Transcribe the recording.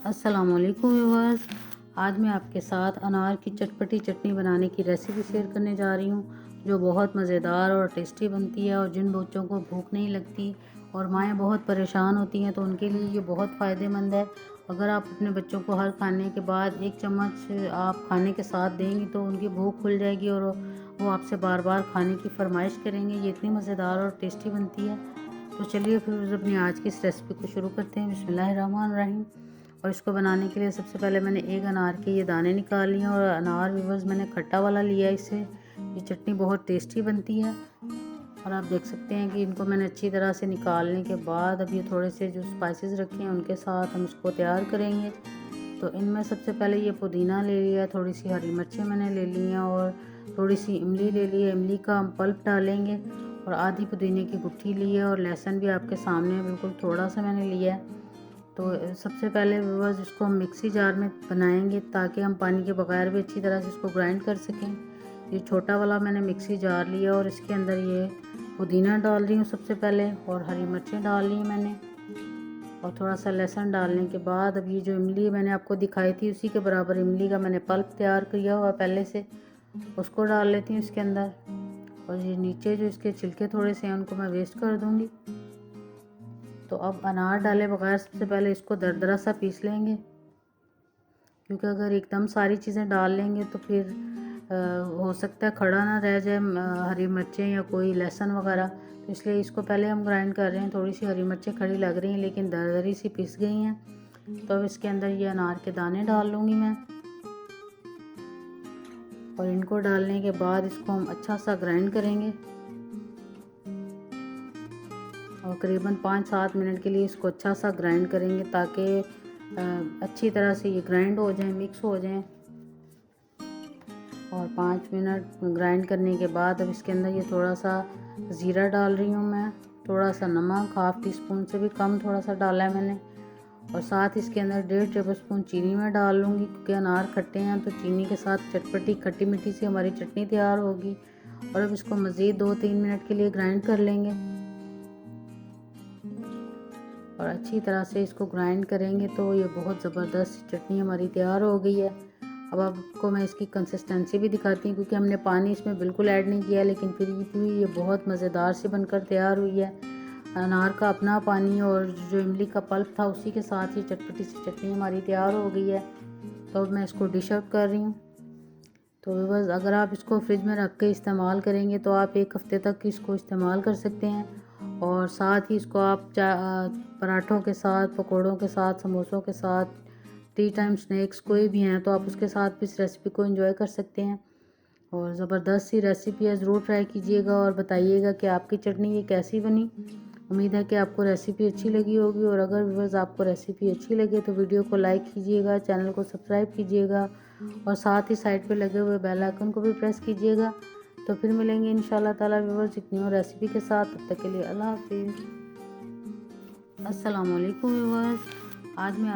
अस्सलामुअलैकुम व्यूअर्स। आज मैं आपके साथ अनार की चटपटी चटनी बनाने की रेसिपी शेयर करने जा रही हूँ, जो बहुत मज़ेदार और टेस्टी बनती है। और जिन बच्चों को भूख नहीं लगती और माएँ बहुत परेशान होती हैं, तो उनके लिए ये बहुत फ़ायदेमंद है। अगर आप अपने बच्चों को हर खाने के बाद 1 चम्मच आप खाने के साथ देंगी, तो उनकी भूख खुल जाएगी और वो आपसे बार बार खाने की फरमाइश करेंगे। ये इतनी मज़ेदार और टेस्टी बनती है। तो चलिए फिर अपनी आज की इस रेसिपी को शुरू करते हैं। बिस्मिल्लाहिर्रहमानिर्रहीम। और इसको बनाने के लिए सबसे पहले मैंने एक अनार के ये दाने निकाल लिए और अनार व्यूअर्स मैंने खट्टा वाला लिया। इससे ये चटनी बहुत टेस्टी बनती है। और आप देख सकते हैं कि इनको मैंने अच्छी तरह से निकालने के बाद अब ये थोड़े से जो स्पाइसेस रखे हैं उनके साथ हम इसको तैयार करेंगे। तो इनमें सबसे पहले ये पुदीना ले लिया, थोड़ी सी हरी मिर्चें मैंने ले ली हैं और थोड़ी सी इमली ले ली है। इमली का हम पल्प डालेंगे और आधी पुदीने की गुट्ठी ली है और लहसुन भी आपके सामने बिल्कुल थोड़ा सा मैंने लिया है। तो सबसे पहले व्यूअर्स इसको हम मिक्सी जार में बनाएंगे, ताकि हम पानी के बगैर भी अच्छी तरह से इसको ग्राइंड कर सकें। ये छोटा वाला मैंने मिक्सी जार लिया और इसके अंदर ये पुदीना डाल रही हूँ सबसे पहले, और हरी मिर्चें डाल ली मैंने, और थोड़ा सा लहसुन डालने के बाद अब ये जो इमली मैंने आपको दिखाई थी उसी के बराबर इमली का मैंने पल्प तैयार किया हुआ पहले से, उसको डाल लेती हूँ इसके अंदर। और ये नीचे जो इसके छिलके थोड़े से हैं उनको मैं वेस्ट कर दूँगी। तो अब अनार डाले बगैर सबसे पहले इसको दरदरा सा पीस लेंगे, क्योंकि अगर एकदम सारी चीज़ें डाल लेंगे तो फिर हो सकता है खड़ा ना रह जाए हरी मिर्चें या कोई लहसुन वगैरह। तो इसलिए इसको पहले हम ग्राइंड कर रहे हैं। थोड़ी सी हरी मिर्चें खड़ी लग रही हैं लेकिन दरदरी सी पीस गई हैं। तो अब इसके अंदर ये अनार के दाने डाल लूँगी मैं, और इनको डालने के बाद इसको हम अच्छा सा ग्राइंड करेंगे और करीबन 5-7 मिनट के लिए इसको अच्छा सा ग्राइंड करेंगे, ताकि अच्छी तरह से ये ग्राइंड हो जाए, मिक्स हो जाए। और 5 मिनट ग्राइंड करने के बाद अब इसके अंदर ये थोड़ा सा ज़ीरा डाल रही हूँ मैं, थोड़ा सा नमक, हाफ़ टी स्पून से भी कम थोड़ा सा डाला है मैंने, और साथ इसके अंदर 1.5 टेबल स्पून चीनी मैं डाल लूँगी, क्योंकि अनार खट्टे हैं तो चीनी के साथ चटपटी खट्टी मीठी सी हमारी चटनी तैयार होगी। और अब इसको मज़ीद 2-3 मिनट के लिए ग्राइंड कर लेंगे और अच्छी तरह से इसको ग्राइंड करेंगे तो ये बहुत ज़बरदस्त चटनी हमारी तैयार हो गई है। अब आपको मैं इसकी कंसिस्टेंसी भी दिखाती हूँ, क्योंकि हमने पानी इसमें बिल्कुल ऐड नहीं किया, लेकिन फिर भी ये बहुत मज़ेदार सी बनकर तैयार हुई है। अनार का अपना पानी और जो इमली का पल्प था उसी के साथ ये चटपटी सी चटनी हमारी तैयार हो गई है। तो अब मैं इसको डिश आउट कर रही हूँ। तो बस अगर आप इसको फ्रिज में रख के इस्तेमाल करेंगे तो आप 1 हफ़्ते तक इसको इस्तेमाल कर सकते हैं। और साथ ही इसको आप पराठों के साथ, पकोड़ों के साथ, समोसों के साथ, टी टाइम स्नैक्स कोई भी हैं तो आप उसके साथ भी इस रेसिपी को एंजॉय कर सकते हैं। और ज़बरदस्त सी रेसिपी है, ज़रूर ट्राई कीजिएगा और बताइएगा कि आपकी चटनी ये कैसी बनी। उम्मीद है कि आपको रेसिपी अच्छी लगी होगी, और अगर व्यूअर्स आपको रेसिपी अच्छी लगे तो वीडियो को लाइक कीजिएगा, चैनल को सब्सक्राइब कीजिएगा और साथ ही साइड पे लगे हुए बेल आइकन को भी प्रेस कीजिएगा। तो फिर मिलेंगे इंशाल्लाह ताला व्यूअर्स एक न्यू रेसिपी के साथ। तब तक के लिए अल्लाह हाफिज़। अस्सलाम वालेकुम व्यूअर्स। आज मैं